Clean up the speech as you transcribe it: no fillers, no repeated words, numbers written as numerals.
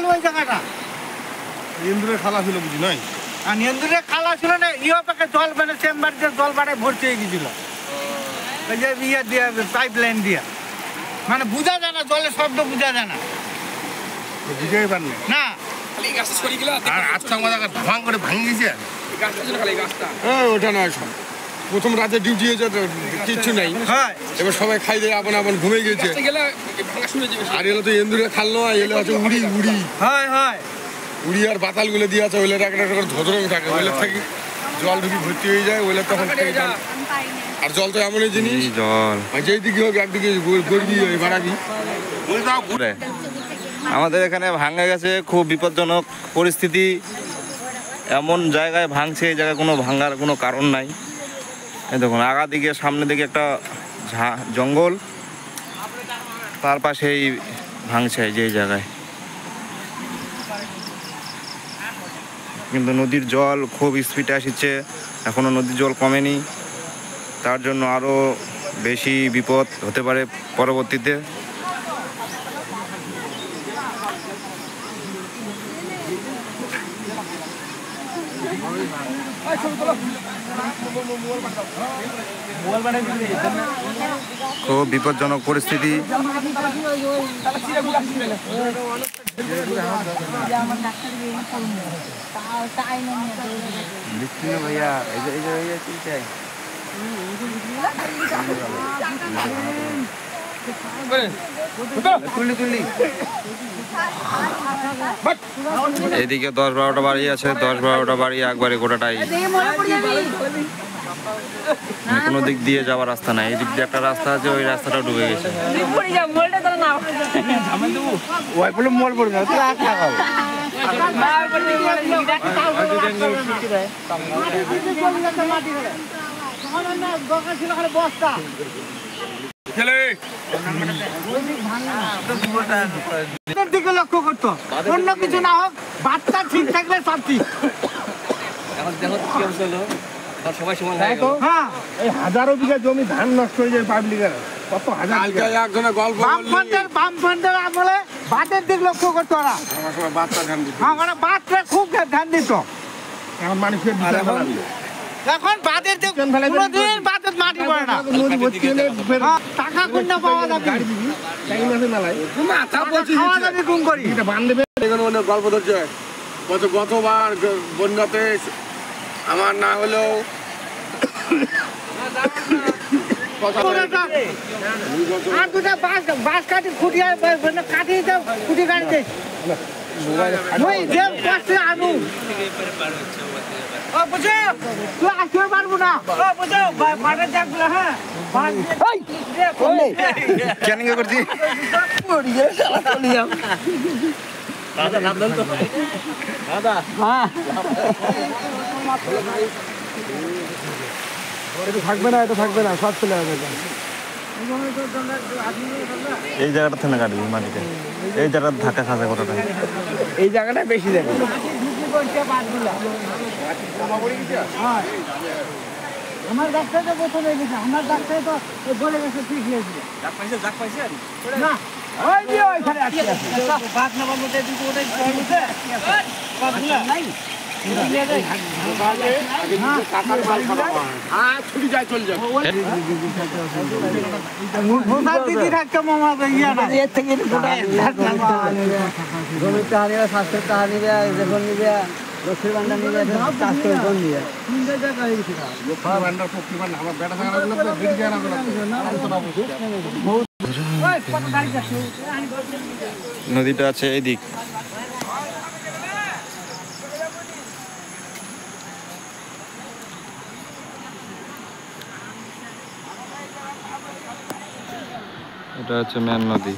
জঙ্গল ওই জায়গাটা। ইন্দুরের খালা ছিল বুঝি নাই? আর ইন্দুরের খালা ছিল না, পাকে জল মানে চেম্বার দিয়ে জল বাড়ে ভর্তি হয়ে গেছিল। ওই যে দিয়ে পাইপ লাইন দিয়ে, মানে বোঝা যায় না, জলের শব্দ বোঝা যায় না। বুঝেই পারনি না আর আচ্ছা ভাঙ করে ভাঙি গেছে। ওটা নয়, প্রথম রাতে ডিউটি হয়েছে, কিচ্ছু নাই। এবার সবাই খাই দিয়ে আপন আপন ঘুমে গেছে। আর এলো তো এন্দুরে খাললো, এলো আছে উড়ি উড়ি উড়ি আর বাতালগুলো দিয়ে আছে, ওইলে একটা ধরং থাকে, ওইলে থাকি জল ঢুকি ভর্তি হয়ে যায়, ওইলে তখন আর জল তো এমনই জিনিস, জল যেই দিকে হোক একদিকে গড়বি বাড়াবি। আমাদের এখানে ভাঙে গেছে, খুব বিপজ্জনক পরিস্থিতি। এমন জায়গায় ভাঙছে, এই জায়গায় কোনো ভাঙার কোনো কারণ নাই। এই দেখুন আগা দিকে সামনে দিকে একটা জঙ্গল, তার পাশেই ভাঙছে যে জায়গায়। কিন্তু নদীর জল খুব স্পিডে আসছে, এখনও নদীর জল কমেনি, তার জন্য আরও বেশি বিপদ হতে পারে পরবর্তীতে। খুব বিপজ্জনক পরিস্থিতি। ভাইয়া এইদিকে 10-12টা বাড়ি আছে, 10-12টা বাড়ি একবারে গোটাটাই, কোনো দিক দিয়ে যাওয়ার রাস্তা নাই। এই দিক দিয়ে একটা রাস্তা আছে, ওই রাস্তাটা ডুবে গেছে। দিকে লক্ষ্য করতো, অন্য কিছু না হোক, বাচ্চা ঠিক থাকলে সব ঠিক। হাজারো বিঘা জমি ধান নষ্ট হয়ে যায় পাবলিকের, কত হাজার। বামফ্রন্টের আমলে বাতের দিক লক্ষ্য করতো ওরা, বাচ্চা খুব ধ্যান দিত। এখন মানুষের এখন বাদের কোনোদিন বাদের মাটি পড়ে না, টাকা কোনটা পাওয়া যাবে, খাওয়া যাবে কোন করি। গল্প ধরছে গতবার বন্যাতে আমার না হলেও আর দুটা বাস কাটি খুঁটিয়ে কাটিয়ে খুঁটি কাটতে আনু তুই আসতে পারবো না, হ্যাঁ কেন করছি থাকবে না, এটা থাকবে না, সব চলে যাবে। এই জায়গাটা থেকে কাটবি মাটিতে, এই জায়গাটা ধাক্কা খাবে গোটাটা, এই জায়গাটা বেশি যাবে। আমার ডাক্তার তো প্রথম হয়ে গেছে, আমার ডাক্তার তো বলে গেছে ঠিক হয়েছে। না ওই যে ওইখানে আছে বাদ নেবার মধ্যে দুটো ওটাই নাই দিদি থাকতে মামা ইয়া না এর থেকে জমিতে হারিয়ে স্বাস্থ্যের টাকা নিবে, দেখুন নিবে, লক্ষ্মীর ভান্ডার নিবে, চাষ করে কোন নিবে। নদীটা আছে এইদিক। এটা হচ্ছে মেন নদী।